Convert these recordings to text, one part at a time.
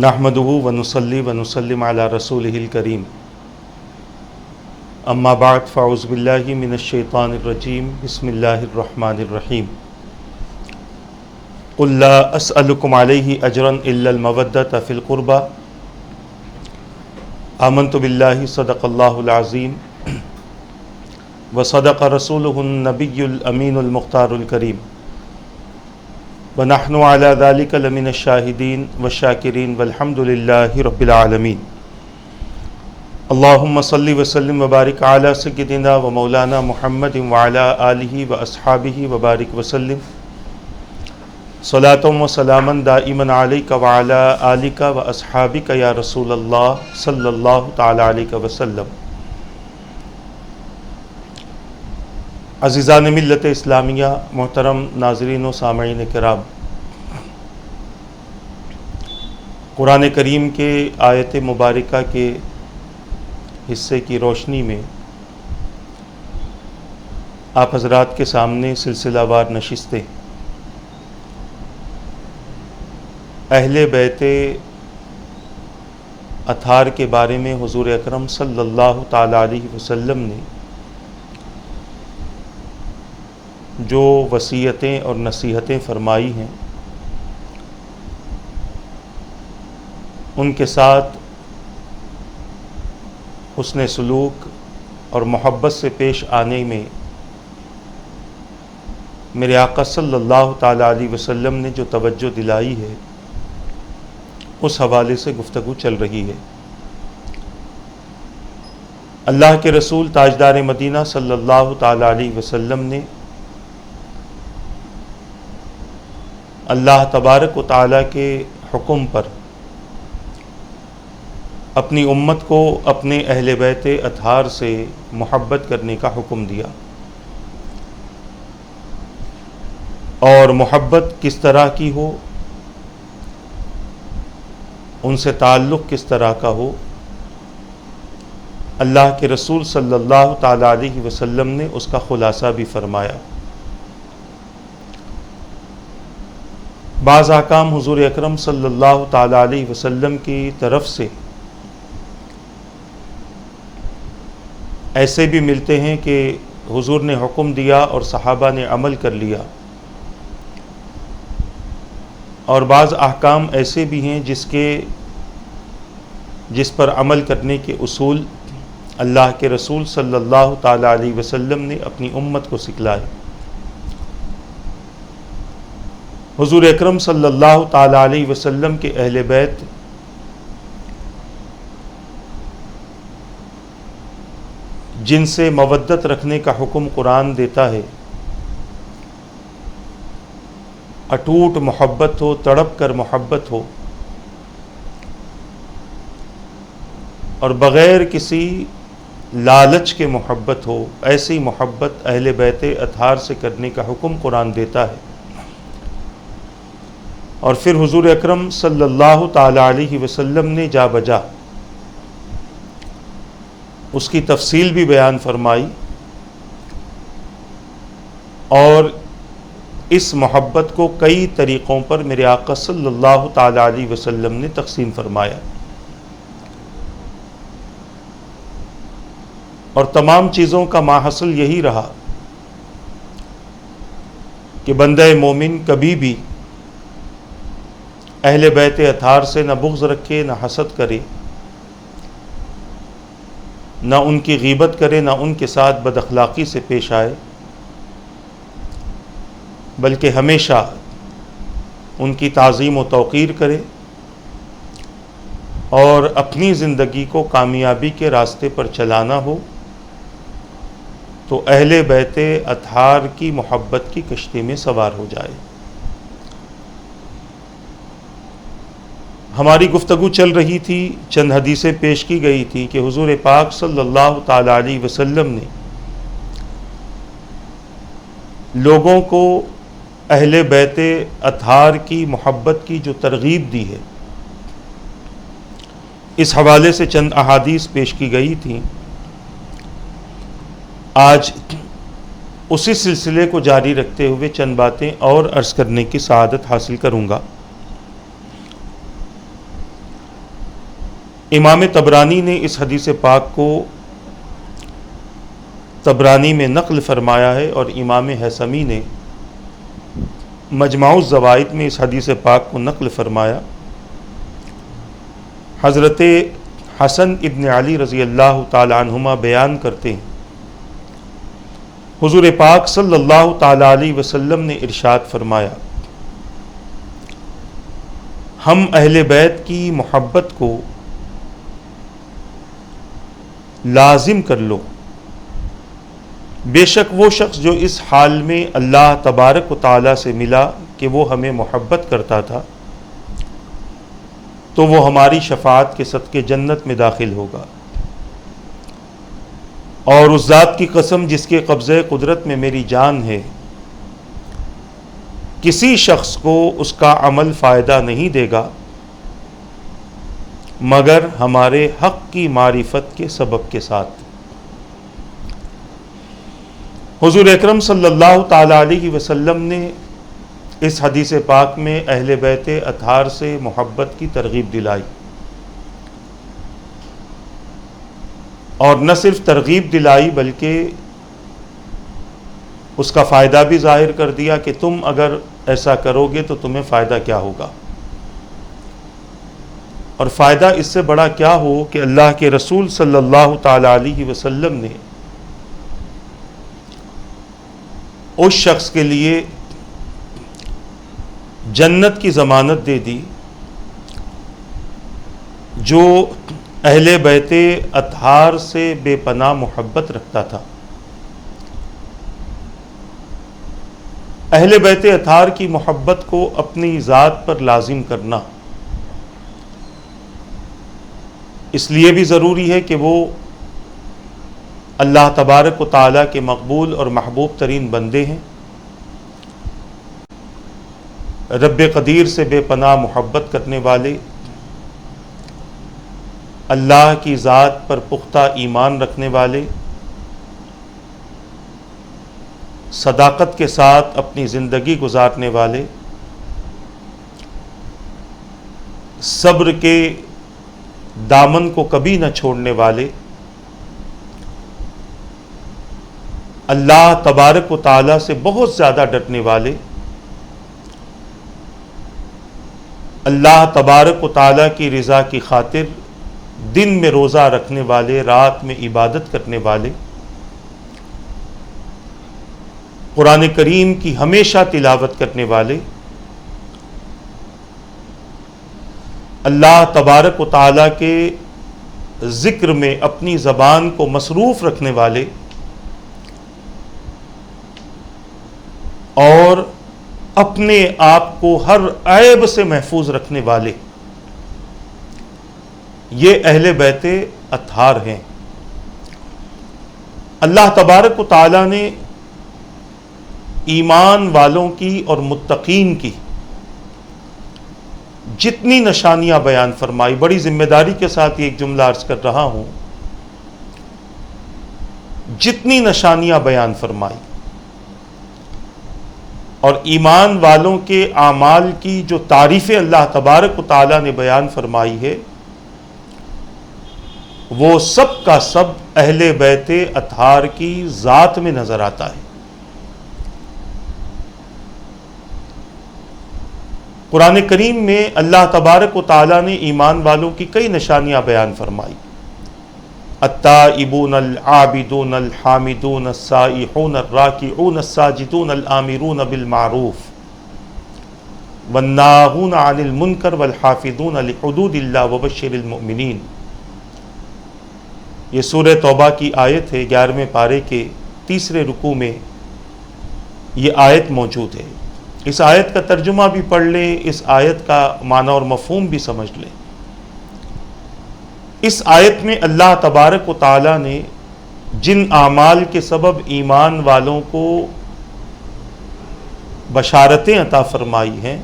نحمدہ ونصلی ونسلم علی رسولہ الکریم اما بعد فاعوذ باللہ من الشیطان الرجیم بسم اللہ الرحمن الرحیم قل لا اسألکم علیہ اجرا الا المودۃ فی القربى آمنت باللہ صدق اللہ العظیم وصدق رسولہ النبی الامین المختار الکریم ونحن علی ذلک لمن الشاہدین والشاکرین والحمد للہ رب العالمین اللہم صلی وسلم وبارک علی سیدنا و مولانا محمد وعلی آلہ واصحابہ وبارک وسلم صلاۃ و سلاما دائما علیک وعلی آلک واصحابک یا رسول اللہ صلی اللہ تعالی علیہ وسلم۔ عزیزان ملت اسلامیہ، محترم ناظرین و سامعین کرام، قرآن کریم کے آیت مبارکہ کے حصے کی روشنی میں آپ حضرات کے سامنے سلسلہ وار نشستیں اہل بیت اطہار کے بارے میں حضور اکرم صلی اللہ تعالی علیہ وسلم نے جو وصیتیں اور نصیحتیں فرمائی ہیں ان کے ساتھ حسن سلوک اور محبت سے پیش آنے میں میرے آقا صلی اللہ تعالی علیہ وسلم نے جو توجہ دلائی ہے اس حوالے سے گفتگو چل رہی ہے۔ اللہ کے رسول تاجدار مدینہ صلی اللہ تعالی علیہ وسلم نے اللہ تبارک و تعالیٰ کے حکم پر اپنی امت کو اپنے اہل بیت اطہار سے محبت کرنے کا حکم دیا، اور محبت کس طرح کی ہو، ان سے تعلق کس طرح کا ہو، اللہ کے رسول صلی اللہ تعالی علیہ وسلم نے اس کا خلاصہ بھی فرمایا۔ بعض احکام حضور اکرم صلی اللہ تعالی علیہ وسلم کی طرف سے ایسے بھی ملتے ہیں کہ حضور نے حکم دیا اور صحابہ نے عمل کر لیا، اور بعض احکام ایسے بھی ہیں جس پر عمل کرنے کے اصول اللہ کے رسول صلی اللہ تعالی علیہ وسلم نے اپنی امت کو سکھلائے۔ حضور اکرم صلی اللہ تعالی علیہ وسلم کے اہل بیت جن سے مودت رکھنے کا حکم قرآن دیتا ہے، اٹوٹ محبت ہو، تڑپ کر محبت ہو، اور بغیر کسی لالچ کے محبت ہو، ایسی محبت اہل بیت اطہار سے کرنے کا حکم قرآن دیتا ہے۔ اور پھر حضور اکرم صلی اللہ تعالی علیہ وسلم نے جا بجا اس کی تفصیل بھی بیان فرمائی، اور اس محبت کو کئی طریقوں پر میرے آقا صلی اللہ تعالی علیہ وسلم نے تقسیم فرمایا، اور تمام چیزوں کا ماحصل یہی رہا کہ بندہ مومن کبھی بھی اہل بیت اطہار سے نہ بغض رکھے، نہ حسد کرے، نہ ان کی غیبت کرے، نہ ان کے ساتھ بد اخلاقی سے پیش آئے، بلکہ ہمیشہ ان کی تعظیم و توقیر کرے، اور اپنی زندگی کو کامیابی کے راستے پر چلانا ہو تو اہل بیت اطہار کی محبت کی کشتی میں سوار ہو جائے۔ ہماری گفتگو چل رہی تھی، چند حدیثیں پیش کی گئی تھی کہ حضور پاک صلی اللہ تعالی علیہ وسلم نے لوگوں کو اہل بیت اطہار کی محبت کی جو ترغیب دی ہے، اس حوالے سے چند احادیث پیش کی گئی تھیں۔ آج اسی سلسلے کو جاری رکھتے ہوئے چند باتیں اور عرض کرنے کی سعادت حاصل کروں گا۔ امام طبرانی نے اس حدیث پاک کو طبرانی میں نقل فرمایا ہے، اور امام حیثمی نے مجمع الزوائد میں اس حدیث پاک کو نقل فرمایا۔ حضرت حسن ابن علی رضی اللہ تعالی عنہما بیان کرتے ہیں، حضور پاک صلی اللہ تعالی علیہ وسلم نے ارشاد فرمایا، ہم اہل بیت کی محبت کو لازم کر لو، بے شک وہ شخص جو اس حال میں اللہ تبارک و تعالیٰ سے ملا کہ وہ ہمیں محبت کرتا تھا تو وہ ہماری شفاعت کے صدقے جنت میں داخل ہوگا، اور اس ذات کی قسم جس کے قبضے قدرت میں میری جان ہے، کسی شخص کو اس کا عمل فائدہ نہیں دے گا مگر ہمارے حق کی معرفت کے سبب کے ساتھ۔ حضور اکرم صلی اللہ تعالی علیہ وسلم نے اس حدیث پاک میں اہل بیت اطہار سے محبت کی ترغیب دلائی، اور نہ صرف ترغیب دلائی بلکہ اس کا فائدہ بھی ظاہر کر دیا کہ تم اگر ایسا کرو گے تو تمہیں فائدہ کیا ہوگا، اور فائدہ اس سے بڑا کیا ہو کہ اللہ کے رسول صلی اللہ تعالی علیہ وسلم نے اس شخص کے لیے جنت کی ضمانت دے دی جو اہل بیت اطہار سے بے پناہ محبت رکھتا تھا۔ اہل بیت اطہار کی محبت کو اپنی ذات پر لازم کرنا اس لیے بھی ضروری ہے کہ وہ اللہ تبارک و تعالیٰ کے مقبول اور محبوب ترین بندے ہیں، رب قدیر سے بے پناہ محبت کرنے والے، اللہ کی ذات پر پختہ ایمان رکھنے والے، صداقت کے ساتھ اپنی زندگی گزارنے والے، صبر کے دامن کو کبھی نہ چھوڑنے والے، اللہ تبارک و تعالیٰ سے بہت زیادہ ڈرنے والے، اللہ تبارک و تعالیٰ کی رضا کی خاطر دن میں روزہ رکھنے والے، رات میں عبادت کرنے والے، قرآن کریم کی ہمیشہ تلاوت کرنے والے، اللہ تبارک و تعالیٰ کے ذکر میں اپنی زبان کو مصروف رکھنے والے، اور اپنے آپ کو ہر عیب سے محفوظ رکھنے والے، یہ اہل بیت اطہار ہیں۔ اللہ تبارک و تعالیٰ نے ایمان والوں کی اور متقین کی جتنی نشانیاں بیان فرمائی، بڑی ذمہ داری کے ساتھ یہ ایک جملہ عرض کر رہا ہوں، جتنی نشانیاں بیان فرمائی اور ایمان والوں کے اعمال کی جو تعریفیں اللہ تبارک و تعالیٰ نے بیان فرمائی ہے، وہ سب کا سب اہل بیت اطہار کی ذات میں نظر آتا ہے۔ قرآن کریم میں اللہ تبارک و تعالیٰ نے ایمان والوں کی کئی نشانیاں بیان فرمائی، التائبون العابدون الحامدون السائحون الراکعون الساجدون الآمرون بالمعروف والناہون عن المنکر والحافظون لحدود اللہ وبشر المؤمنین۔ یہ سورہ توبہ کی آیت ہے، 11ویں پارے کے 3 رکوع میں یہ آیت موجود ہے۔ اس آیت کا ترجمہ بھی پڑھ لیں، اس آیت کا معنی اور مفہوم بھی سمجھ لیں۔ اس آیت میں اللہ تبارک و تعالیٰ نے جن اعمال کے سبب ایمان والوں کو بشارتیں عطا فرمائی ہیں،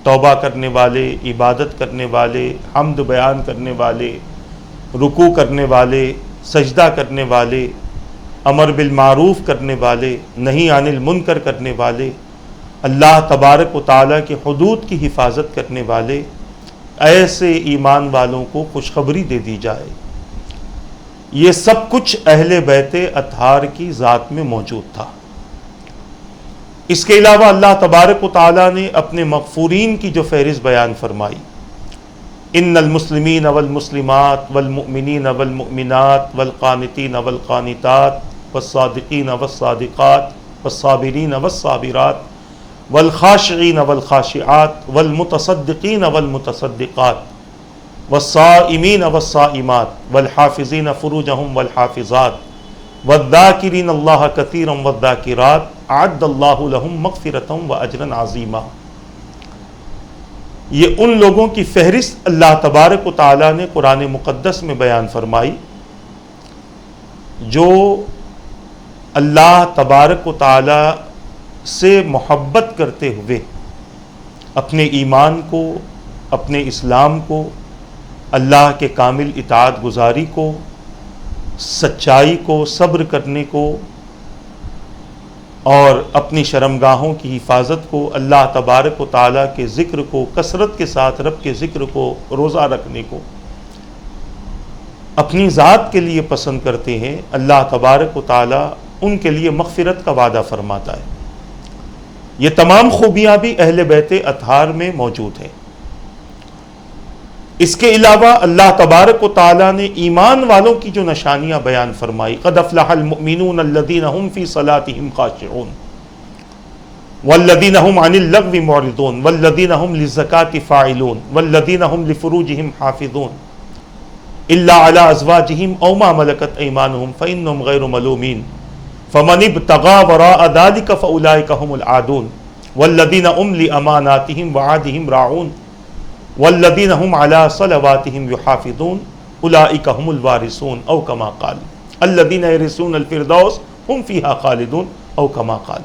توبہ کرنے والے، عبادت کرنے والے، حمد بیان کرنے والے، رکوع کرنے والے، سجدہ کرنے والے، امر بالمعروف کرنے والے، نہی عن المنکر کرنے والے، اللہ تبارک و تعالیٰ کے حدود کی حفاظت کرنے والے، ایسے ایمان والوں کو خوشخبری دے دی جائے۔ یہ سب کچھ اہل بیت اطہار کی ذات میں موجود تھا۔ اس کے علاوہ اللہ تبارک و تعالیٰ نے اپنے مغفورین کی جو فہرست بیان فرمائی، ان المسلمین والمسلمات والمؤمنین والمؤمنات والقانتین والقانتات والصادقین والصادقات والصابرین والصابرات والخاشعین والخاشعات والمتصدقین والمتصدقات والصائمین والصائمات والحافظین فروجہم والحافظات والذاکرین اللہ کثیرا والذاکرات اعد اللہ لہم مغفرۃ واجرا عظیما۔ یہ ان لوگوں کی فہرست اللہ تبارک و تعالیٰ نے قرآن مقدس میں بیان فرمائی جو اللہ تبارک و تعالیٰ سے محبت کرتے ہوئے اپنے ایمان کو، اپنے اسلام کو، اللہ کے کامل اطاعت گزاری کو، سچائی کو، صبر کرنے کو اور اپنی شرمگاہوں کی حفاظت کو، اللہ تبارک و تعالیٰ کے ذکر کو، کثرت کے ساتھ رب کے ذکر کو، روزہ رکھنے کو اپنی ذات کے لیے پسند کرتے ہیں، اللہ تبارک و تعالیٰ ان کے لیے مغفرت کا وعدہ فرماتا ہے۔ یہ تمام خوبیاں بھی اہل بیت اطہار میں موجود ہیں۔ اس کے علاوہ اللہ تبارک و تعالیٰ نے ایمان والوں کی جو نشانیاں بیان فرمائی، قد افلح المؤمنون الذین هم فی صلاتهم خاشعون والذین هم عن اللغو معرضون والذین هم للزکاة فاعلون والذین هم لفروجهم حافظون الا علی ازواجهم او ما ملکت ایمانهم فانهم غیر ملومین فمن ابتغى وراء ذلك فاولئک هم العادون والذین هم لاماناتهم وعهدهم راعون والذین هم علی صلواتهم یحافظون اولئک هم الوارثون او کما قال الذین یرثون الفردوس هم فیہا خالدون او کما قال۔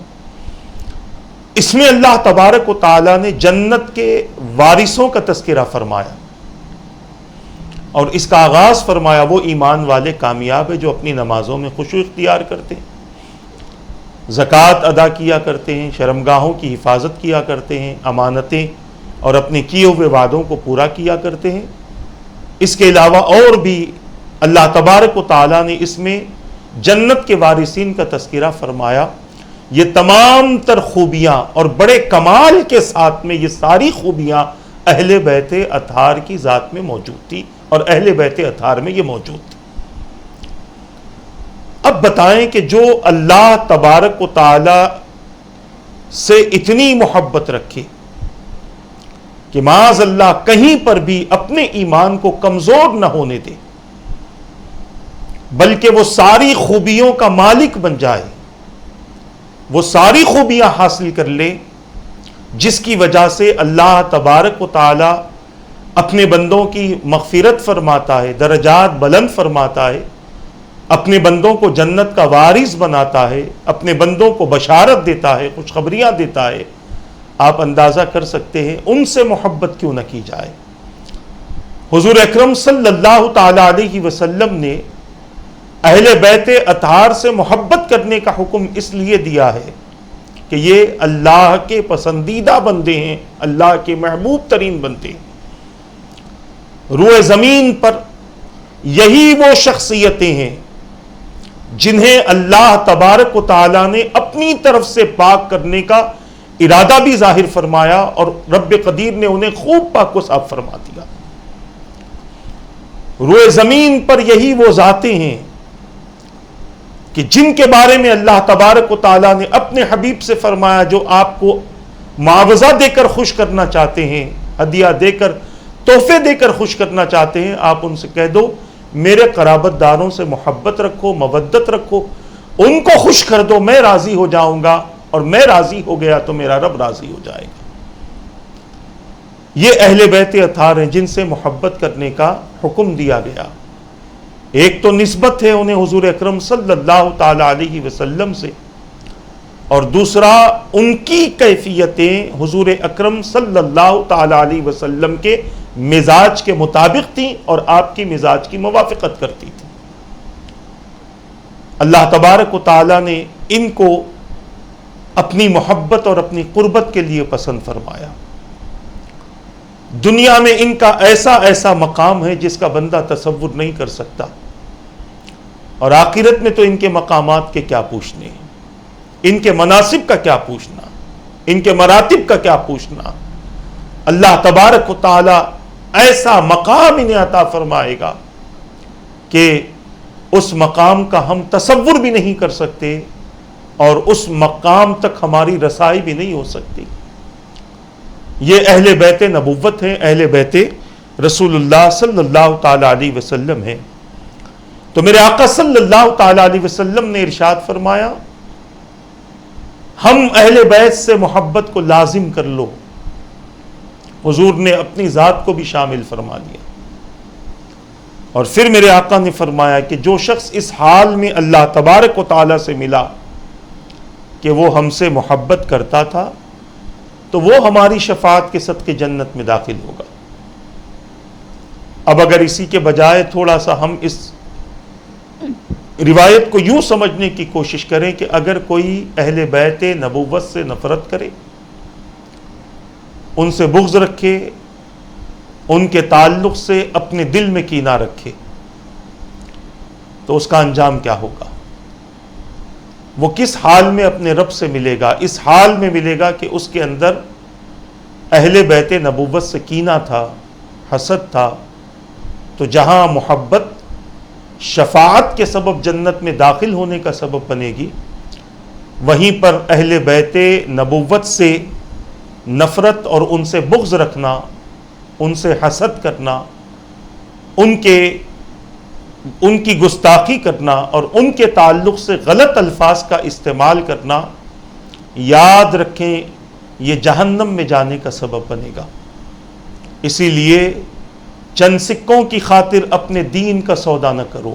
اس میں اللہ تبارک و تعالیٰ نے جنت کے وارثوں کا تذکرہ فرمایا اور اس کا آغاز فرمایا وہ ایمان والے کامیاب ہیں جو اپنی نمازوں میں خشوع اختیار کرتے ہیں، زکوٰۃ ادا کیا کرتے ہیں، شرمگاہوں کی حفاظت کیا کرتے ہیں، امانتیں اور اپنے کیے ہوئے وعدوں کو پورا کیا کرتے ہیں۔ اس کے علاوہ اور بھی اللہ تبارک و تعالیٰ نے اس میں جنت کے وارثین کا تذکرہ فرمایا۔ یہ تمام تر خوبیاں اور بڑے کمال کے ساتھ میں یہ ساری خوبیاں اہل بیت اطہار کی ذات میں موجود تھی اور اہل بیت اطہار میں یہ موجود تھی۔ اب بتائیں کہ جو اللہ تبارک و تعالیٰ سے اتنی محبت رکھے کہ معاذ اللہ کہیں پر بھی اپنے ایمان کو کمزور نہ ہونے دے، بلکہ وہ ساری خوبیوں کا مالک بن جائے، وہ ساری خوبیاں حاصل کر لے جس کی وجہ سے اللہ تبارک و تعالی اپنے بندوں کی مغفرت فرماتا ہے، درجات بلند فرماتا ہے، اپنے بندوں کو جنت کا وارث بناتا ہے، اپنے بندوں کو بشارت دیتا ہے، خوشخبریاں دیتا ہے۔ آپ اندازہ کر سکتے ہیں ان سے محبت کیوں نہ کی جائے۔ حضور اکرم صلی اللہ تعالی علیہ وسلم نے اہل بیت اطہار سے محبت کرنے کا حکم اس لیے دیا ہے کہ یہ اللہ کے پسندیدہ بندے ہیں، اللہ کے محبوب ترین بندے ہیں۔ روئے زمین پر یہی وہ شخصیتیں ہیں جنہیں اللہ تبارک و تعالی نے اپنی طرف سے پاک کرنے کا ارادہ بھی ظاہر فرمایا اور رب قدیر نے انہیں خوب پاک و صاف فرما دیا۔ روئے زمین پر یہی وہ ذاتیں ہیں کہ جن کے بارے میں اللہ تبارک و تعالیٰ نے اپنے حبیب سے فرمایا جو آپ کو معاوضہ دے کر خوش کرنا چاہتے ہیں، ہدیہ دے کر، تحفے دے کر خوش کرنا چاہتے ہیں، آپ ان سے کہہ دو میرے قرابت داروں سے محبت رکھو، مودت رکھو، ان کو خوش کر دو، میں راضی ہو جاؤں گا، اور میں راضی ہو گیا تو میرا رب راضی ہو جائے گا۔ یہ اہل بیت اطہار ہیں جن سے محبت کرنے کا حکم دیا گیا۔ ایک تو نسبت ہے انہیں حضور اکرم صلی اللہ تعالی علیہ وسلم سے، اور دوسرا ان کی کیفیتیں حضور اکرم صلی اللہ تعالی علیہ وسلم کے مزاج کے مطابق تھیں اور آپ کی مزاج کی موافقت کرتی تھی۔ اللہ تبارک و تعالی نے ان کو اپنی محبت اور اپنی قربت کے لیے پسند فرمایا۔ دنیا میں ان کا ایسا ایسا مقام ہے جس کا بندہ تصور نہیں کر سکتا، اور آخرت میں تو ان کے مقامات کے کیا پوچھنے، ان کے مناصب کا کیا پوچھنا، ان کے مراتب کا کیا پوچھنا۔ اللہ تبارک و تعالی ایسا مقام انہیں عطا فرمائے گا کہ اس مقام کا ہم تصور بھی نہیں کر سکتے، اور اس مقام تک ہماری رسائی بھی نہیں ہو سکتی۔ یہ اہل بیت نبوت ہیں، اہل بیت رسول اللہ صلی اللہ تعالی علیہ وسلم ہیں۔ تو میرے آقا صلی اللہ تعالی علیہ وسلم نے ارشاد فرمایا، ہم اہل بیت سے محبت کو لازم کر لو۔ حضور نے اپنی ذات کو بھی شامل فرما دیا، اور پھر میرے آقا نے فرمایا کہ جو شخص اس حال میں اللہ تبارک و تعالی سے ملا کہ وہ ہم سے محبت کرتا تھا، تو وہ ہماری شفاعت کے صدقے جنت میں داخل ہوگا۔ اب اگر اسی کے بجائے تھوڑا سا ہم اس روایت کو یوں سمجھنے کی کوشش کریں کہ اگر کوئی اہل بیت نبوت سے نفرت کرے، ان سے بغض رکھے، ان کے تعلق سے اپنے دل میں کینہ رکھے، تو اس کا انجام کیا ہوگا؟ وہ کس حال میں اپنے رب سے ملے گا؟ اس حال میں ملے گا کہ اس کے اندر اہل بیت نبوت سے کینہ تھا، حسد تھا۔ تو جہاں محبت شفاعت کے سبب جنت میں داخل ہونے کا سبب بنے گی، وہیں پر اہل بیت نبوت سے نفرت اور ان سے بغض رکھنا، ان سے حسد کرنا، ان کی گستاخی کرنا اور ان کے تعلق سے غلط الفاظ کا استعمال کرنا، یاد رکھیں یہ جہنم میں جانے کا سبب بنے گا۔ اسی لیے چند سکوں کی خاطر اپنے دین کا سودا نہ کرو،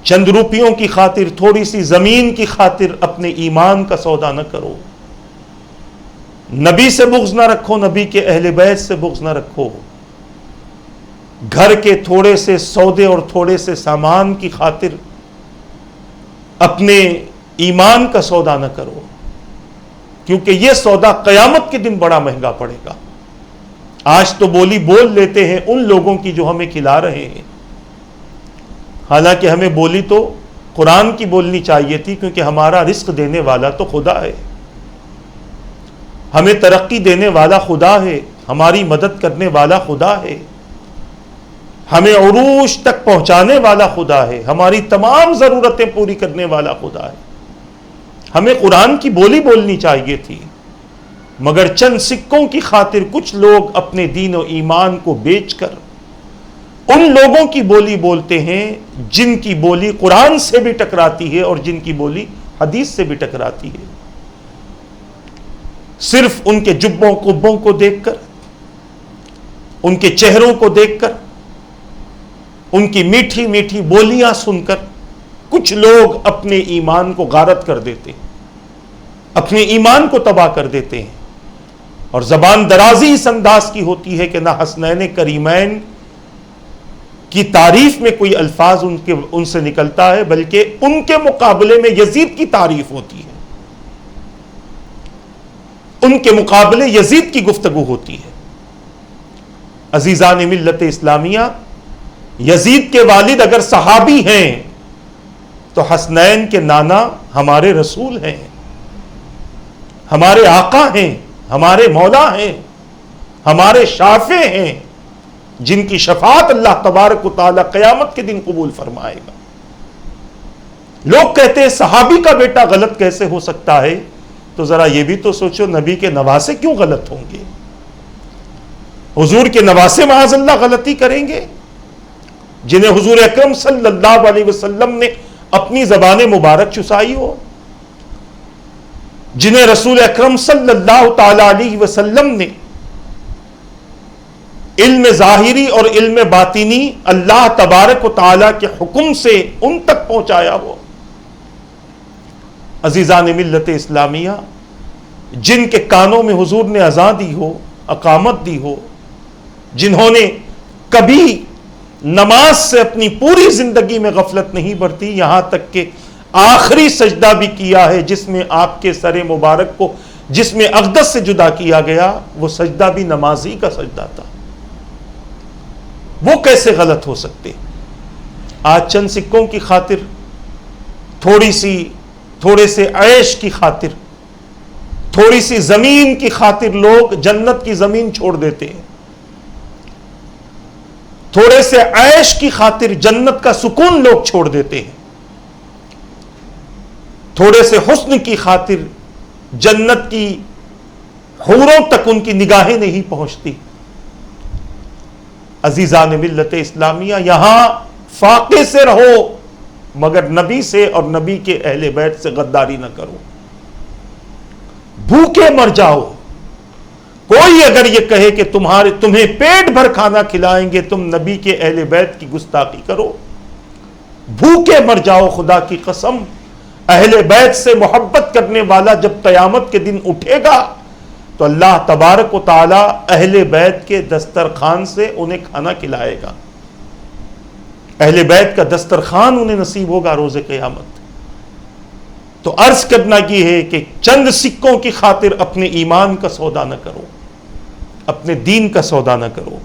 چند روپیوں کی خاطر، تھوڑی سی زمین کی خاطر اپنے ایمان کا سودا نہ کرو۔ نبی سے بغض نہ رکھو، نبی کے اہل بیت سے بغض نہ رکھو۔ گھر کے تھوڑے سے سودے اور تھوڑے سے سامان کی خاطر اپنے ایمان کا سودا نہ کرو، کیونکہ یہ سودا قیامت کے دن بڑا مہنگا پڑے گا۔ آج تو بولی بول لیتے ہیں ان لوگوں کی جو ہمیں کھلا رہے ہیں، حالانکہ ہمیں بولی تو قرآن کی بولنی چاہیے تھی، کیونکہ ہمارا رزق دینے والا تو خدا ہے، ہمیں ترقی دینے والا خدا ہے، ہماری مدد کرنے والا خدا ہے، ہمیں عروج تک پہنچانے والا خدا ہے، ہماری تمام ضرورتیں پوری کرنے والا خدا ہے۔ ہمیں قرآن کی بولی بولنی چاہیے تھی، مگر چند سکوں کی خاطر کچھ لوگ اپنے دین و ایمان کو بیچ کر ان لوگوں کی بولی بولتے ہیں جن کی بولی قرآن سے بھی ٹکراتی ہے اور جن کی بولی حدیث سے بھی ٹکراتی ہے۔ صرف ان کے جبوں قبوں کو دیکھ کر، ان کے چہروں کو دیکھ کر، ان کی میٹھی میٹھی بولیاں سن کر کچھ لوگ اپنے ایمان کو غارت کر دیتے ہیں، اپنے ایمان کو تباہ کر دیتے ہیں۔ اور زبان درازی اس انداز کی ہوتی ہے کہ نہ حسنین کریمین کی تعریف میں کوئی الفاظ ان سے نکلتا ہے، بلکہ ان کے مقابلے میں یزید کی تعریف ہوتی ہے، ان کے مقابلے یزید کی گفتگو ہوتی ہے۔ عزیزان ملت اسلامیہ، یزید کے والد اگر صحابی ہیں تو حسنین کے نانا ہمارے رسول ہیں، ہمارے آقا ہیں، ہمارے مولا ہیں، ہمارے شافع ہیں، جن کی شفاعت اللہ تبارک و تعالی قیامت کے دن قبول فرمائے گا۔ لوگ کہتے ہیں صحابی کا بیٹا غلط کیسے ہو سکتا ہے؟ تو ذرا یہ بھی تو سوچو، نبی کے نواسے کیوں غلط ہوں گے؟ حضور کے نواسے معاذ اللہ غلطی کریں گے؟ جنہیں حضور اکرم صلی اللہ علیہ وسلم نے اپنی زبان مبارک چسائی ہو، جنہیں رسول اکرم صلی اللہ تعالی علیہ وسلم نے علم ظاہری اور علم باطنی اللہ تبارک و تعالی کے حکم سے ان تک پہنچایا ہو۔ عزیزان ملت اسلامیہ، جن کے کانوں میں حضور نے اذان دی ہو، اقامت دی ہو، جنہوں نے کبھی نماز سے اپنی پوری زندگی میں غفلت نہیں برتی، یہاں تک کہ آخری سجدہ بھی کیا ہے جس میں آپ کے سر مبارک کو جس میں اقدس سے جدا کیا گیا، وہ سجدہ بھی نمازی کا سجدہ تھا. وہ کیسے غلط ہو سکتے؟ آج چند سکوں کی خاطر، تھوڑے سے عیش کی خاطر، تھوڑی سی زمین کی خاطر لوگ جنت کی زمین چھوڑ دیتے ہیں. تھوڑے سے عیش کی خاطر جنت کا سکون لوگ چھوڑ دیتے ہیں. تھوڑے سے حسن کی خاطر جنت کی حوروں تک ان کی نگاہیں نہیں پہنچتی. عزیزان ملت اسلامیہ، یہاں فاقے سے رہو مگر نبی سے اور نبی کے اہل بیت سے غداری نہ کرو. بھوکے مر جاؤ. کوئی اگر یہ کہے کہ تمہیں پیٹ بھر کھانا کھلائیں گے، تم نبی کے اہل بیت کی گستاخی کرو. بھوکے مر جاؤ. خدا کی قسم، اہل بیت سے محبت کرنے والا جب قیامت کے دن اٹھے گا تو اللہ تبارک و تعالی اہل بیت کے دسترخوان سے انہیں کھانا کھلائے گا. اہل بیت کا دسترخوان انہیں نصیب ہوگا روز قیامت. تو عرض کرنا یہ ہے کہ چند سکوں کی خاطر اپنے ایمان کا سودا نہ کرو، اپنے دین کا سودا نہ کرو.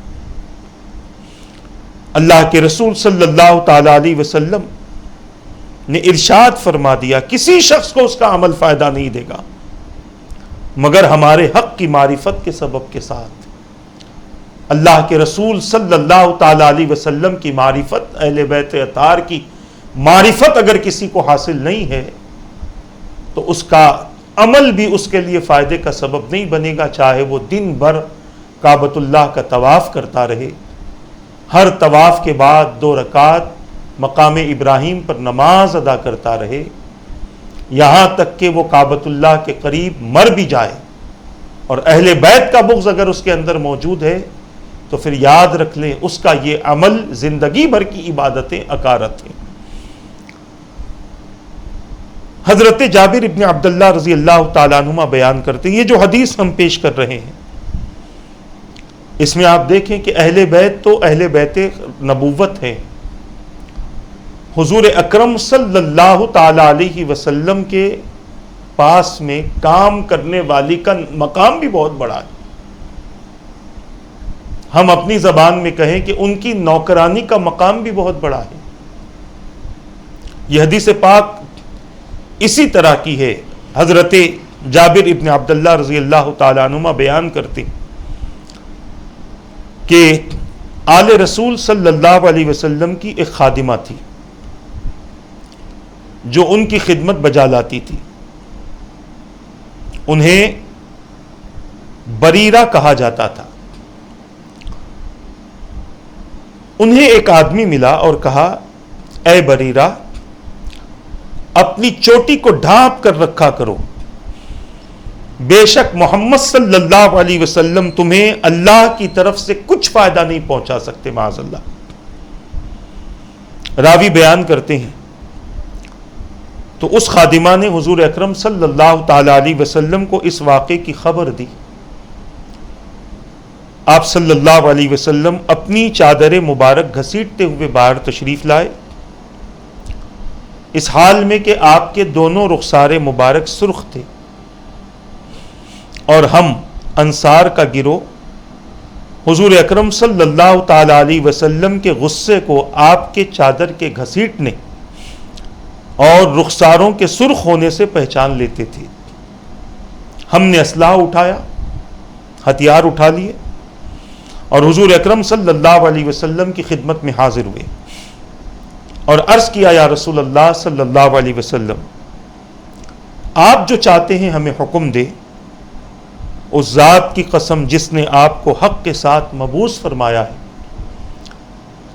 اللہ کے رسول صلی اللہ تعالی علیہ وسلم نے ارشاد فرما دیا، کسی شخص کو اس کا عمل فائدہ نہیں دے گا مگر ہمارے حق کی معرفت کے سبب کے ساتھ. اللہ کے رسول صلی اللہ تعالی علیہ وسلم کی معرفت، اہل بیت اطہار کی معرفت اگر کسی کو حاصل نہیں ہے تو اس کا عمل بھی اس کے لیے فائدے کا سبب نہیں بنے گا، چاہے وہ دن بھر کعبۃ اللہ کا طواف کرتا رہے، ہر طواف کے بعد 2 رکعت مقام ابراہیم پر نماز ادا کرتا رہے، یہاں تک کہ وہ کعبۃ اللہ کے قریب مر بھی جائے، اور اہل بیت کا بغض اگر اس کے اندر موجود ہے تو پھر یاد رکھ لیں اس کا یہ عمل زندگی بھر کی عبادتیں اکارت ہیں. حضرت جابر ابن عبداللہ رضی اللہ تعالیٰ عنہما بیان کرتے ہیں، یہ جو حدیث ہم پیش کر رہے ہیں اس میں آپ دیکھیں کہ اہل بیت تو اہل بیت نبوت ہیں. حضور اکرم صلی اللہ تعالی علیہ وسلم کے پاس میں کام کرنے والی کا مقام بھی بہت بڑا ہے. ہم اپنی زبان میں کہیں کہ ان کی نوکرانی کا مقام بھی بہت بڑا ہے. یہ حدیث پاک اسی طرح کی ہے. حضرت جابر ابن عبداللہ رضی اللہ تعالیٰ عنہما بیان کرتے کہ آل رسول صلی اللہ علیہ وسلم کی ایک خادمہ تھی جو ان کی خدمت بجا لاتی تھی. انہیں بریرہ کہا جاتا تھا. انہیں ایک آدمی ملا اور کہا، اے بریرہ، اپنی چوٹی کو ڈھانپ کر رکھا کرو، بے شک محمد صلی اللہ علیہ وسلم تمہیں اللہ کی طرف سے کچھ فائدہ نہیں پہنچا سکتے معاذ اللہ. راوی بیان کرتے ہیں تو اس خادمہ نے حضور اکرم صلی اللہ تعالی علیہ وسلم کو اس واقعے کی خبر دی. آپ صلی اللہ علیہ وسلم اپنی چادر مبارک گھسیٹتے ہوئے باہر تشریف لائے، اس حال میں کہ آپ کے دونوں رخسار مبارک سرخ تھے، اور ہم انصار کا گروہ حضور اکرم صلی اللہ تعالی علیہ وسلم کے غصے کو آپ کے چادر کے گھسیٹنے اور رخساروں کے سرخ ہونے سے پہچان لیتے تھے. ہم نے اسلحہ اٹھایا، ہتھیار اٹھا لیے اور حضور اکرم صلی اللہ علیہ وسلم کی خدمت میں حاضر ہوئے اور عرض کیا، یا رسول اللہ صلی اللہ علیہ وسلم، آپ جو چاہتے ہیں ہمیں حکم دے. اس ذات کی قسم جس نے آپ کو حق کے ساتھ مبعوث فرمایا ہے،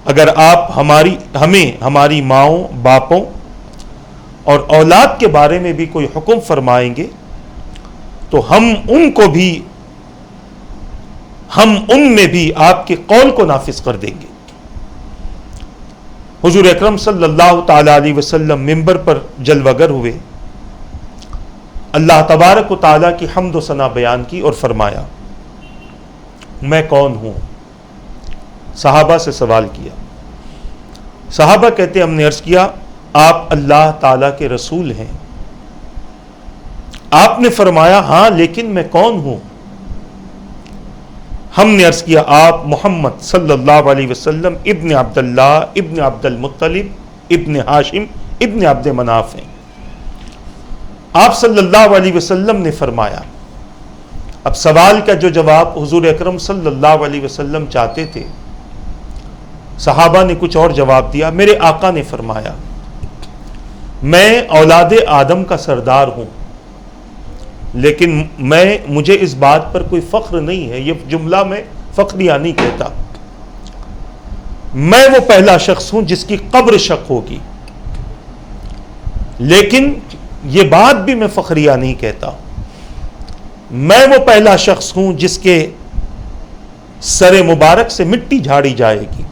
اگر آپ ہمیں ہماری ماؤں، باپوں اور اولاد کے بارے میں بھی کوئی حکم فرمائیں گے تو ہم ان میں بھی آپ کے قول کو نافذ کر دیں گے. حضور اکرم صلی اللہ تعالی علیہ وسلم منبر پر جلوہ گر ہوئے، اللہ تبارک و تعالیٰ کی حمد و ثنا بیان کی اور فرمایا، میں کون ہوں؟ صحابہ سے سوال کیا. صحابہ کہتے ہم نے عرض کیا، آپ اللہ تعالیٰ کے رسول ہیں، آپ نے فرمایا ہاں لیکن میں کون ہوں؟ ہم نے عرض کیا آپ محمد صلی اللہ علیہ وسلم ابن عبداللہ ابن عبد المطلب ابن ہاشم ابن عبد مناف ہیں۔ آپ صلی اللہ علیہ وسلم نے فرمایا، اب سوال کا جو جواب حضور اکرم صلی اللہ علیہ وسلم چاہتے تھے، صحابہ نے کچھ اور جواب دیا۔ میرے آقا نے فرمایا میں اولاد آدم کا سردار ہوں، لیکن مجھے اس بات پر کوئی فخر نہیں ہے، یہ جملہ میں فخریہ نہیں کہتا، میں وہ پہلا شخص ہوں جس کی قبر شق ہوگی، لیکن یہ بات بھی میں فخریہ نہیں کہتا، میں وہ پہلا شخص ہوں جس کے سر مبارک سے مٹی جھاڑی جائے گی،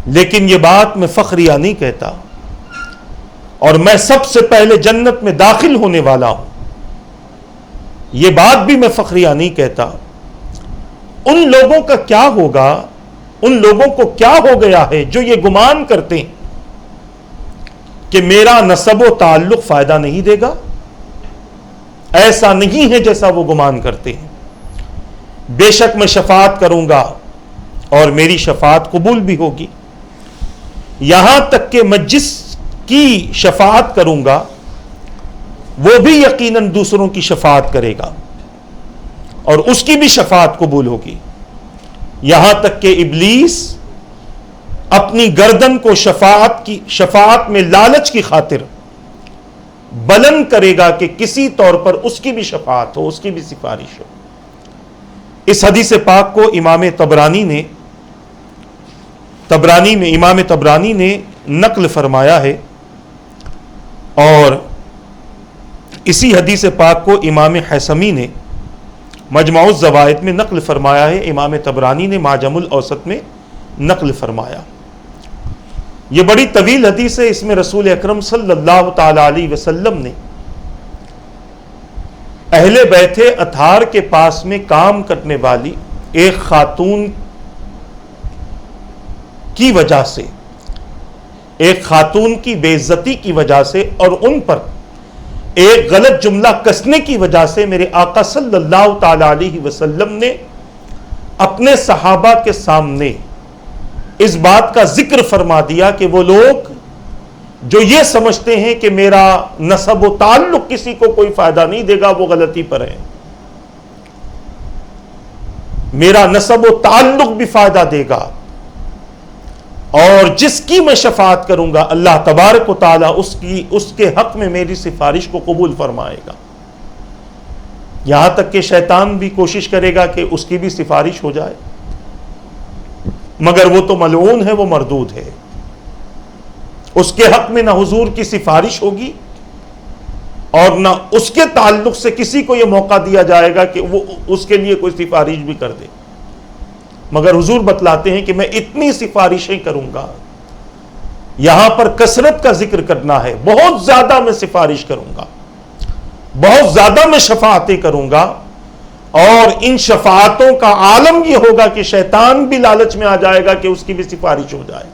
لیکن یہ بات میں فخریہ نہیں کہتا، اور میں سب سے پہلے جنت میں داخل ہونے والا ہوں، یہ بات بھی میں فخریہ نہیں کہتا۔ ان لوگوں کا کیا ہوگا، ان لوگوں کو کیا ہو گیا ہے جو یہ گمان کرتے ہیں کہ میرا نسب و تعلق فائدہ نہیں دے گا؟ ایسا نہیں ہے جیسا وہ گمان کرتے ہیں، بے شک میں شفاعت کروں گا اور میری شفاعت قبول بھی ہوگی، یہاں تک کہ میں جس کی شفاعت کروں گا وہ بھی یقیناً دوسروں کی شفاعت کرے گا اور اس کی بھی شفاعت قبول ہوگی، یہاں تک کہ ابلیس اپنی گردن کو شفاعت میں لالچ کی خاطر بلند کرے گا کہ کسی طور پر اس کی بھی شفاعت ہو، اس کی بھی سفارش ہو۔ اس حدیث پاک کو امام تبرانی نے نقل فرمایا ہے، اور اسی حدیث پاک کو امام حیثمی نے مجمع الزوائد میں نقل فرمایا ہے، امام طبرانی نے معجم الاوسط میں نقل فرمایا۔ یہ بڑی طویل حدیث ہے، اس میں رسول اکرم صلی اللہ تعالی علیہ وسلم نے اہل بیت اطہار کے پاس میں کام کرنے والی ایک خاتون کی وجہ سے، ایک خاتون کی بے عزتی کی وجہ سے اور ان پر ایک غلط جملہ کسنے کی وجہ سے میرے آقا صلی اللہ تعالی علیہ وسلم نے اپنے صحابہ کے سامنے اس بات کا ذکر فرما دیا کہ وہ لوگ جو یہ سمجھتے ہیں کہ میرا نسب و تعلق کسی کو کوئی فائدہ نہیں دے گا، وہ غلطی پر ہے، میرا نسب و تعلق بھی فائدہ دے گا، اور جس کی میں شفاعت کروں گا اللہ تبارک و تعالی اس کے حق میں میری سفارش کو قبول فرمائے گا، یہاں تک کہ شیطان بھی کوشش کرے گا کہ اس کی بھی سفارش ہو جائے، مگر وہ تو ملعون ہے، وہ مردود ہے، اس کے حق میں نہ حضور کی سفارش ہوگی اور نہ اس کے تعلق سے کسی کو یہ موقع دیا جائے گا کہ وہ اس کے لیے کوئی سفارش بھی کر دے، مگر حضور بتلاتے ہیں کہ میں اتنی سفارشیں کروں گا، یہاں پر کثرت کا ذکر کرنا ہے، بہت زیادہ میں سفارش کروں گا، بہت زیادہ میں شفاعتیں کروں گا، اور ان شفاعتوں کا عالم یہ ہوگا کہ شیطان بھی لالچ میں آ جائے گا کہ اس کی بھی سفارش ہو جائے۔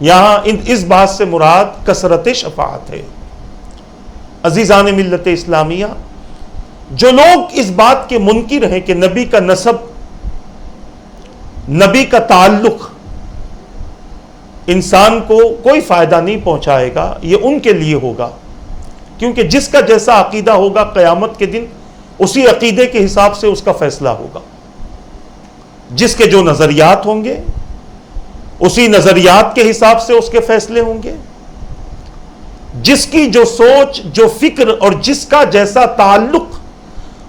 یہاں اس بات سے مراد کثرت شفاعت ہے۔ عزیزان ملت اسلامیہ، جو لوگ اس بات کے منکر ہیں کہ نبی کا نسب، نبی کا تعلق انسان کو کوئی فائدہ نہیں پہنچائے گا، یہ ان کے لیے ہوگا، کیونکہ جس کا جیسا عقیدہ ہوگا قیامت کے دن اسی عقیدے کے حساب سے اس کا فیصلہ ہوگا، جس کے جو نظریات ہوں گے اسی نظریات کے حساب سے اس کے فیصلے ہوں گے، جس کی جو سوچ، جو فکر اور جس کا جیسا تعلق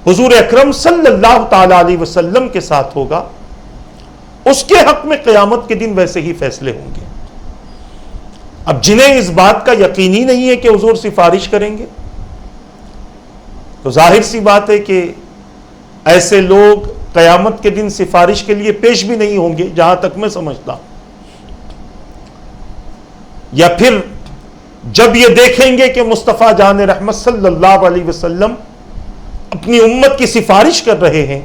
حضور اکرم صلی اللہ تعالی علیہ وسلم کے ساتھ ہوگا، اس کے حق میں قیامت کے دن ویسے ہی فیصلے ہوں گے۔ اب جنہیں اس بات کا یقین ہی نہیں ہے کہ حضور سفارش کریں گے، تو ظاہر سی بات ہے کہ ایسے لوگ قیامت کے دن سفارش کے لیے پیش بھی نہیں ہوں گے، جہاں تک میں سمجھتا ہوں۔ یا پھر جب یہ دیکھیں گے کہ مصطفیٰ جان رحمت صلی اللہ علیہ وسلم اپنی امت کی سفارش کر رہے ہیں،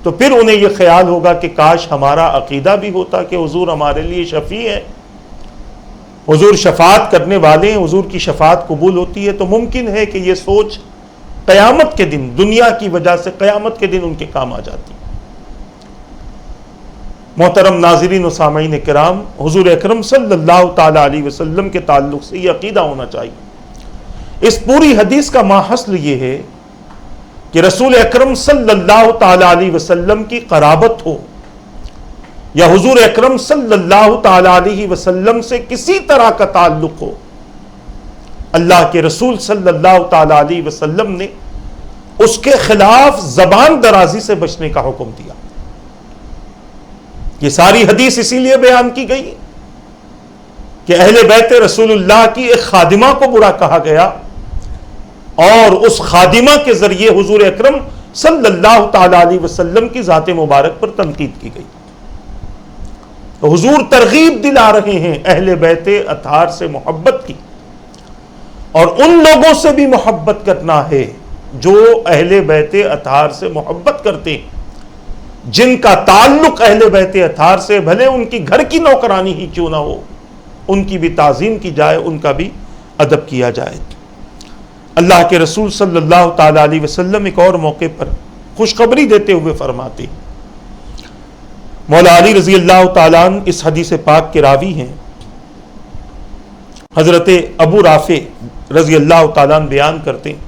تو پھر انہیں یہ خیال ہوگا کہ کاش ہمارا عقیدہ بھی ہوتا کہ حضور ہمارے لیے شفیع ہے، حضور شفاعت کرنے والے ہیں، حضور کی شفاعت قبول ہوتی ہے، تو ممکن ہے کہ یہ سوچ قیامت کے دن دنیا کی وجہ سے قیامت کے دن ان کے کام آ جاتی. محترم ناظرین و سامعین کرام، حضور اکرم صلی اللہ تعالی علیہ وسلم کے تعلق سے یہ عقیدہ ہونا چاہیے. اس پوری حدیث کا ماحصل یہ ہے کہ رسول اکرم صلی اللہ تعالی علیہ وسلم کی قرابت ہو یا حضور اکرم صلی اللہ تعالی علیہ وسلم سے کسی طرح کا تعلق ہو، اللہ کے رسول صلی اللہ تعالی علیہ وسلم نے اس کے خلاف زبان درازی سے بچنے کا حکم دیا. یہ ساری حدیث اسی لیے بیان کی گئی کہ اہل بیت رسول اللہ کی ایک خادمہ کو برا کہا گیا اور اس خادمہ کے ذریعے حضور اکرم صلی اللہ تعالی علیہ وسلم کی ذات مبارک پر تنقید کی گئی. تو حضور ترغیب دلا رہے ہیں اہل بیت اطہار سے محبت کی، اور ان لوگوں سے بھی محبت کرنا ہے جو اہل بیت اطہار سے محبت کرتے ہیں، جن کا تعلق اہل بیت اطہار سے بھلے ان کی گھر کی نوکرانی ہی کیوں نہ ہو، ان کی بھی تعظیم کی جائے، ان کا بھی ادب کیا جائے. اللہ کے رسول صلی اللہ تعالی علیہ وسلم ایک اور موقع پر خوشخبری دیتے ہوئے فرماتے ہیں، مولا علی رضی اللہ تعالیٰ عنہ اس حدیث پاک کے راوی ہیں. حضرت ابو رافع رضی اللہ تعالیٰ عنہ بیان کرتے ہیں،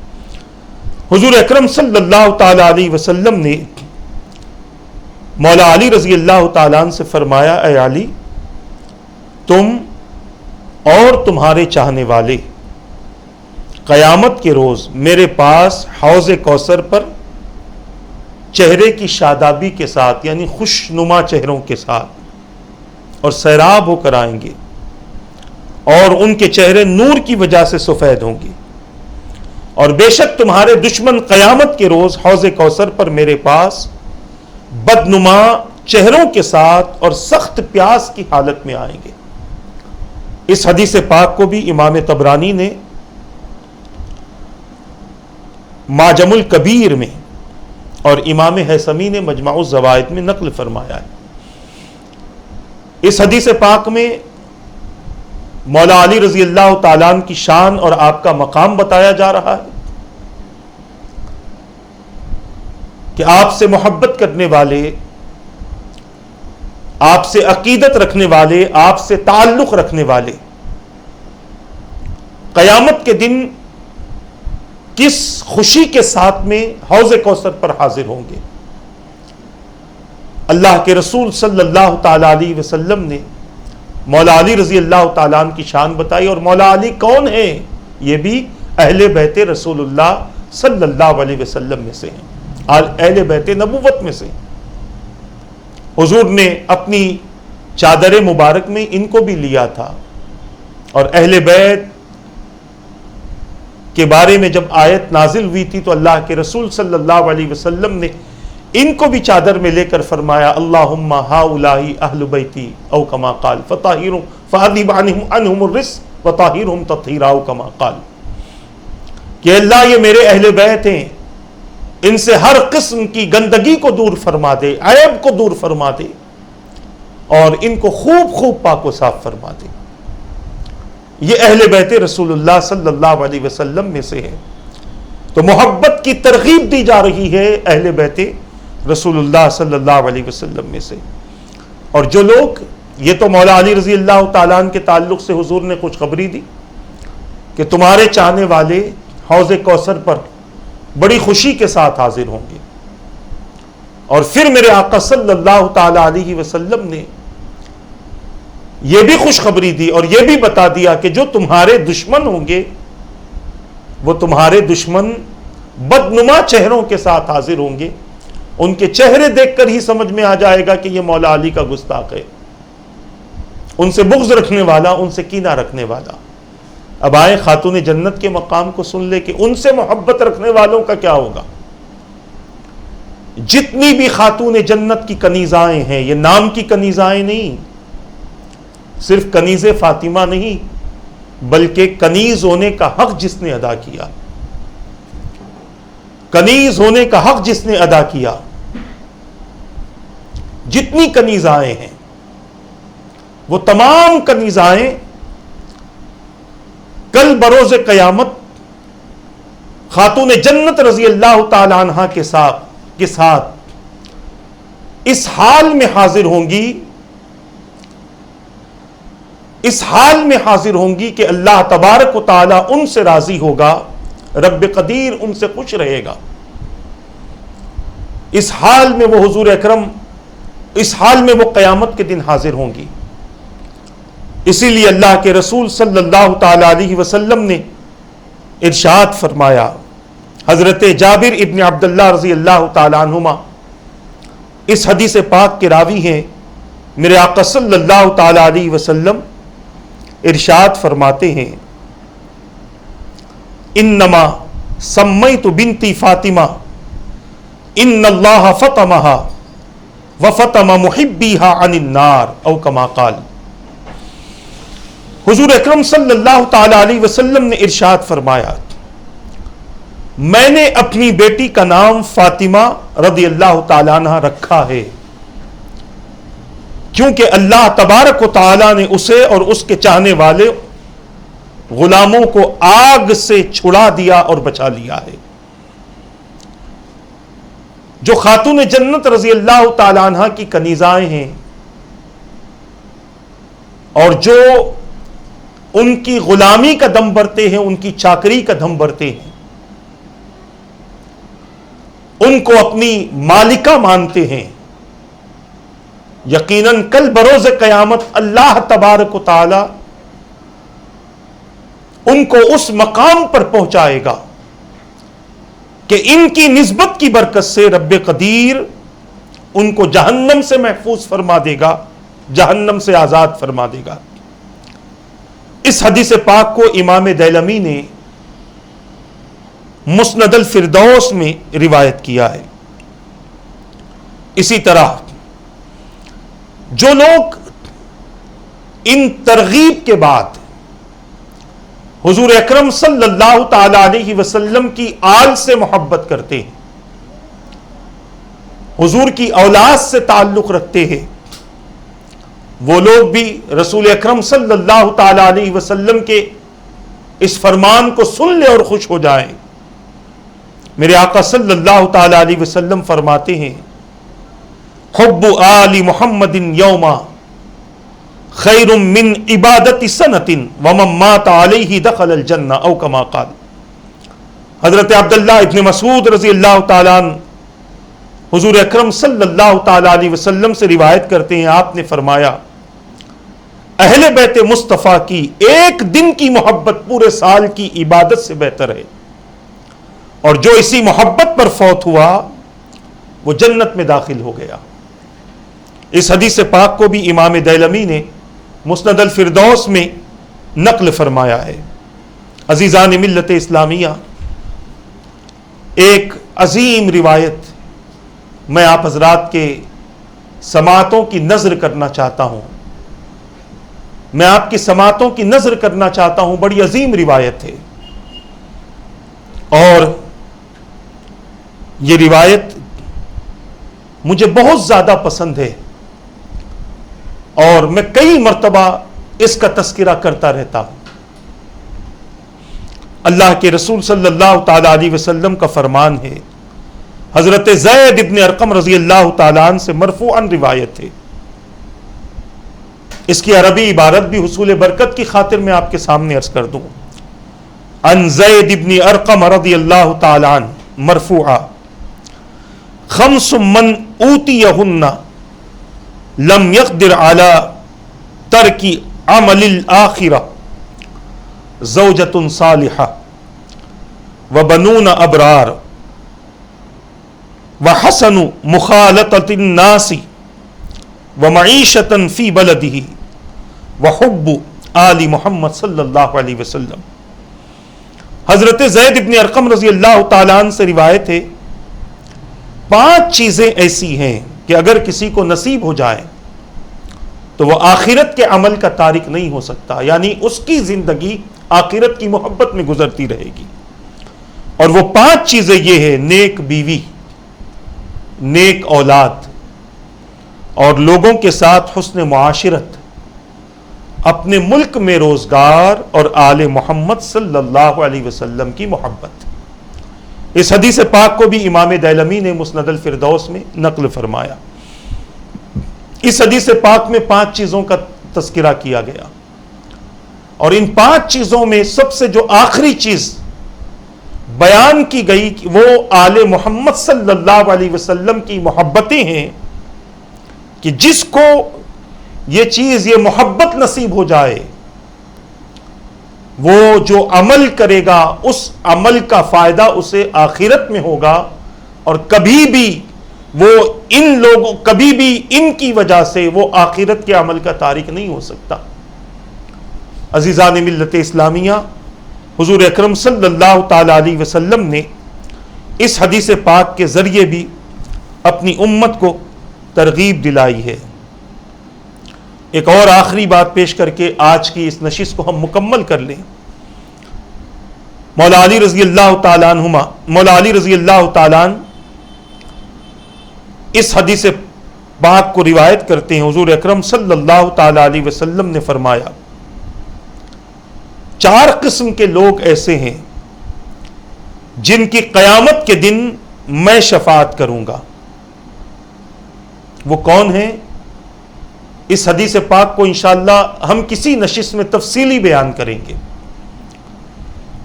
حضور اکرم صلی اللہ تعالی علیہ وسلم نے مولا علی رضی اللہ تعالیٰ عنہ سے فرمایا، اے علی، تم اور تمہارے چاہنے والے قیامت کے روز میرے پاس حوض کوثر پر چہرے کی شادابی کے ساتھ، یعنی خوش نما چہروں کے ساتھ اور سیراب ہو کر آئیں گے، اور ان کے چہرے نور کی وجہ سے سفید ہوں گے. اور بے شک تمہارے دشمن قیامت کے روز حوض کوثر پر میرے پاس بدنما چہروں کے ساتھ اور سخت پیاس کی حالت میں آئیں گے. اس حدیث پاک کو بھی امام طبرانی نے معجم الکبیر میں اور امام حیثمی نے مجمع الزوائد میں نقل فرمایا ہے. اس حدیث پاک میں مولا علی رضی اللہ تعالیٰ عنہ کی شان اور آپ کا مقام بتایا جا رہا ہے کہ آپ سے محبت کرنے والے، آپ سے عقیدت رکھنے والے، آپ سے تعلق رکھنے والے قیامت کے دن کس خوشی کے ساتھ میں حوض کوثر پر حاضر ہوں گے. اللہ کے رسول صلی اللہ تعالی علیہ وسلم نے مولا علی رضی اللہ تعالیٰ عنہ کی شان بتائی، اور مولا علی کون ہیں؟ یہ بھی اہل بیت رسول اللہ صلی اللہ علیہ وسلم میں سے ہیں، اہل بیت نبوت میں سے. حضور نے اپنی چادر مبارک میں ان کو بھی لیا تھا، اور اہل بیت کے بارے میں جب آیت نازل ہوئی تھی تو اللہ کے رسول صلی اللہ علیہ وسلم نے ان کو بھی چادر میں لے کر فرمایا، اللہم ہؤلاء اہل بیتی او کما قال فطہرہم فاذب عنہم الرجس وطہرہم تطہیرا او کما قال، کہ اللہ یہ میرے اہل بیت ہیں، ان سے ہر قسم کی گندگی کو دور فرما دے، عیب کو دور فرما دے، اور ان کو خوب خوب پاک و صاف فرما دے. یہ اہل بیت رسول اللہ صلی اللہ علیہ وسلم میں سے ہے. تو محبت کی ترغیب دی جا رہی ہے اہل بیت رسول اللہ صلی اللہ علیہ وسلم میں سے. اور جو لوگ، یہ تو مولا علی رضی اللہ تعالیٰ عنہ کے تعلق سے حضور نے خوشخبری دی کہ تمہارے چاہنے والے حوض کوثر پر بڑی خوشی کے ساتھ حاضر ہوں گے. اور پھر میرے آقا صلی اللہ تعالی علیہ وسلم نے یہ بھی خوشخبری دی اور یہ بھی بتا دیا کہ جو تمہارے دشمن ہوں گے وہ تمہارے دشمن بدنما چہروں کے ساتھ حاضر ہوں گے. ان کے چہرے دیکھ کر ہی سمجھ میں آ جائے گا کہ یہ مولا علی کا گستاخ ہے، ان سے بغض رکھنے والا، ان سے کینہ رکھنے والا. اب آئے خاتون جنت کے مقام کو سن لے کہ ان سے محبت رکھنے والوں کا کیا ہوگا. جتنی بھی خاتون جنت کی کنیزائیں ہیں، یہ نام کی کنیزائیں نہیں، صرف کنیز فاطمہ نہیں، بلکہ کنیز ہونے کا حق جس نے ادا کیا، کنیز ہونے کا حق جس نے ادا کیا، جتنی کنیزائیں ہیں وہ تمام کنیزائیں کل بروز قیامت خاتون جنت رضی اللہ تعالی عنہ کے ساتھ اس حال میں حاضر ہوں گی کہ اللہ تبارک و تعالی ان سے راضی ہوگا، رب قدیر ان سے خوش رہے گا۔ اس حال میں وہ حضور اکرم، اس حال میں وہ قیامت کے دن حاضر ہوں گی۔ اسی لیے اللہ کے رسول صلی اللہ تعالی علیہ وسلم نے ارشاد فرمایا، حضرت جابر ابن عبداللہ رضی اللہ تعالی عنہما اس حدیث پاک کے راوی ہیں، میرے آقا صلی اللہ تعالی علیہ وسلم ارشاد فرماتے ہیں، انما سمیت بنتی فاطمہ ان اللہ فطمها وفطم محبیها عن النار او کما قال۔ حضور اکرم صلی اللہ تعالی علیہ وسلم نے ارشاد فرمایا، میں نے اپنی بیٹی کا نام فاطمہ رضی اللہ تعالی عنہ رکھا ہے کیونکہ اللہ تبارک و تعالی نے اسے اور اس کے چاہنے والے غلاموں کو آگ سے چھڑا دیا اور بچا لیا ہے۔ جو خاتون جنت رضی اللہ تعالی عنہ کی کنیزائیں ہیں اور جو ان کی غلامی کا دم بھرتے ہیں، ان کی چاکری کا دم بھرتے ہیں، ان کو اپنی مالکہ مانتے ہیں، یقیناً کل بروز قیامت اللہ تبارک و تعالی ان کو اس مقام پر پہنچائے گا کہ ان کی نسبت کی برکت سے رب قدیر ان کو جہنم سے محفوظ فرما دے گا، جہنم سے آزاد فرما دے گا۔ اس حدیث پاک کو امام دیلمی نے مسند الفردوس میں روایت کیا ہے۔ اسی طرح جو لوگ ان ترغیب کے بعد حضور اکرم صلی اللہ تعالی علیہ وسلم کی آل سے محبت کرتے ہیں، حضور کی اولاد سے تعلق رکھتے ہیں، وہ لوگ بھی رسول اکرم صلی اللہ تعالی علیہ وسلم کے اس فرمان کو سن لے اور خوش ہو جائیں۔ میرے آقا صلی اللہ تعالی علیہ وسلم فرماتے ہیں، حب آل محمد یوما خیر من عبادت سنت ومن مات علیہ دخل الجنہ او کما قال۔ حضرت عبداللہ ابن مسعود رضی اللہ تعالیٰ عنہ حضور اکرم صلی اللہ تعالی علیہ وسلم سے روایت کرتے ہیں، آپ نے فرمایا، اہل بیت مصطفیٰ کی ایک دن کی محبت پورے سال کی عبادت سے بہتر ہے، اور جو اسی محبت پر فوت ہوا وہ جنت میں داخل ہو گیا۔ اس حدیث پاک کو بھی امام دیلمی نے مسند الفردوس میں نقل فرمایا ہے۔ عزیزان ملت اسلامیہ، ایک عظیم روایت میں آپ حضرات کے سماعتوں کی نظر کرنا چاہتا ہوں، بڑی عظیم روایت ہے، اور یہ روایت مجھے بہت زیادہ پسند ہے اور میں کئی مرتبہ اس کا تذکرہ کرتا رہتا ہوں۔ اللہ کے رسول صلی اللہ تعالی علیہ وسلم کا فرمان ہے، حضرت زید ابن ارقم رضی اللہ تعالیٰ عنہ سے مرفوعاً روایت ہے۔ اس کی عربی عبارت بھی حصول برکت کی خاطر میں آپ کے سامنے عرض کر دوں۔ عن زید ابن ارقم رضی اللہ تعالیٰ عنہ مرفوعا، خمس من اوتیہن لم يقدر على ترک عمل الآخرہ، زوجۃ صالحہ وبنون ابرار وحسن مخالطۃ الناس ومعیشۃ فی بلدہ وحب آل محمد صلی اللہ علیہ وسلم۔ حضرت زید ابن ارقم رضی اللہ تعالیٰ عنہ سے روایت ہے، 5 چیزیں ایسی ہیں کہ اگر کسی کو نصیب ہو جائے تو وہ آخرت کے عمل کا تارک نہیں ہو سکتا، یعنی اس کی زندگی آخرت کی محبت میں گزرتی رہے گی۔ اور وہ 5 چیزیں یہ ہیں، نیک بیوی، نیک اولاد، اور لوگوں کے ساتھ حسن معاشرت، اپنے ملک میں روزگار اور آل محمد صلی اللہ علیہ وسلم کی محبت۔ اس حدیث پاک کو بھی امام دیلمی نے مسند الفردوس میں نقل فرمایا۔ اس حدیث پاک میں 5 چیزوں کا تذکرہ کیا گیا، اور ان 5 چیزوں میں سب سے جو آخری چیز بیان کی گئی وہ آل محمد صلی اللہ علیہ وسلم کی محبتیں ہیں، کہ جس کو یہ چیز، یہ محبت نصیب ہو جائے، وہ جو عمل کرے گا اس عمل کا فائدہ اسے آخرت میں ہوگا، اور کبھی بھی ان کی وجہ سے وہ آخرت کے عمل کا تارک نہیں ہو سکتا۔ عزیزان ملت اسلامیہ، حضور اکرم صلی اللہ تعالی علیہ وسلم نے اس حدیث پاک کے ذریعے بھی اپنی امت کو ترغیب دلائی ہے۔ ایک اور آخری بات پیش کر کے آج کی اس نشست کو ہم مکمل کر لیں۔ مولا علی رضی اللہ تعالیٰ عنہ اس حدیث پاک کو روایت کرتے ہیں۔ حضور اکرم صلی اللہ تعالی علیہ وسلم نے فرمایا، 4 قسم کے لوگ ایسے ہیں جن کی قیامت کے دن میں شفاعت کروں گا۔ وہ کون ہیں؟ اس حدیث پاک کو انشاءاللہ ہم کسی نشست میں تفصیلی بیان کریں گے۔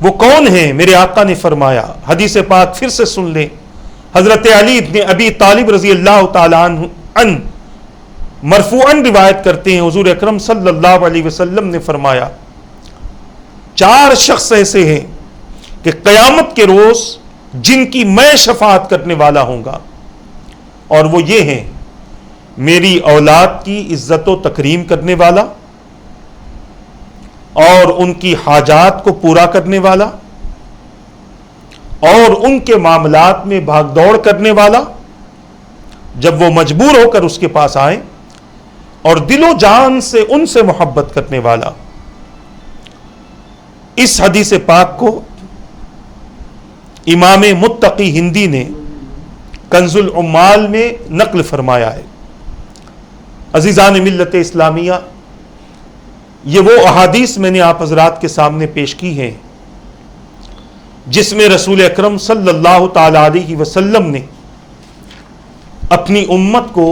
وہ کون ہیں؟ میرے آقا نے فرمایا، حدیث پاک پھر سے سن لیں، حضرت علی ابن ابی طالب رضی اللہ تعالیٰ عنہ مرفوعاً روایت کرتے ہیں، حضور اکرم صلی اللہ علیہ وسلم نے فرمایا، 4 شخص ایسے ہیں کہ قیامت کے روز جن کی میں شفاعت کرنے والا ہوں گا، اور وہ یہ ہیں: میری اولاد کی عزت و تکریم کرنے والا، اور ان کی حاجات کو پورا کرنے والا، اور ان کے معاملات میں بھاگ دوڑ کرنے والا جب وہ مجبور ہو کر اس کے پاس آئیں، اور دل و جان سے ان سے محبت کرنے والا۔ اس حدیث پاک کو امام متقی ہندی نے کنز العمال میں نقل فرمایا ہے۔ عزیزان ملت اسلامیہ، یہ وہ احادیث میں نے آپ حضرات کے سامنے پیش کی ہیں جس میں رسول اکرم صلی اللہ تعالی علیہ وسلم نے اپنی امت کو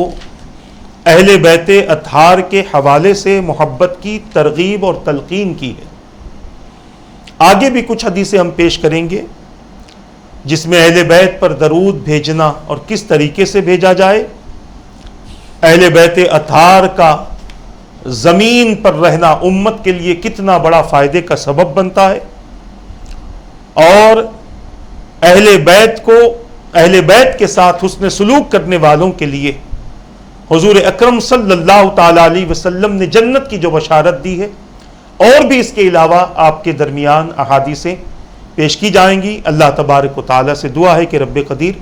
اہل بیت اطہار کے حوالے سے محبت کی ترغیب اور تلقین کی ہے۔ آگے بھی کچھ حدیثیں ہم پیش کریں گے جس میں اہل بیت پر درود بھیجنا اور کس طریقے سے بھیجا جائے، اہل بیت اطہار کا زمین پر رہنا امت کے لیے کتنا بڑا فائدے کا سبب بنتا ہے، اور اہل بیت کے ساتھ حسن سلوک کرنے والوں کے لیے حضور اکرم صلی اللہ تعالی علیہ وسلم نے جنت کی جو بشارت دی ہے، اور بھی اس کے علاوہ آپ کے درمیان احادیثیں پیش کی جائیں گی۔ اللہ تبارک و تعالیٰ سے دعا ہے کہ رب قدیر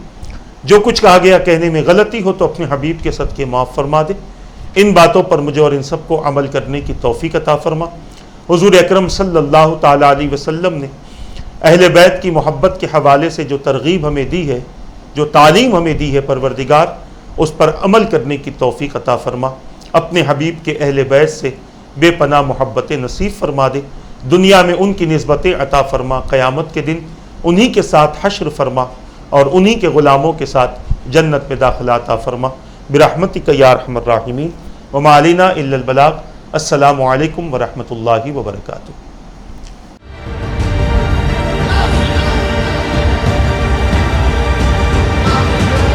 جو کچھ کہا گیا کہنے میں غلطی ہو تو اپنے حبیب کے صدقے معاف فرما دے، ان باتوں پر مجھے اور ان سب کو عمل کرنے کی توفیق عطا فرما۔ حضور اکرم صلی اللہ تعالی علیہ وسلم نے اہل بیت کی محبت کے حوالے سے جو ترغیب ہمیں دی ہے، جو تعلیم ہمیں دی ہے، پروردگار اس پر عمل کرنے کی توفیق عطا فرما۔ اپنے حبیب کے اہل بیت سے بے پناہ محبت نصیب فرما دے، دنیا میں ان کی نسبتیں عطا فرما، قیامت کے دن انہی کے ساتھ حشر فرما، اور انہی کے غلاموں کے ساتھ جنت میں داخلہ عطا فرما، برحمتک یا ارحم الراحمین، وما علینا الا البلاغ۔ السلام علیکم ورحمۃ اللہ وبرکاتہ۔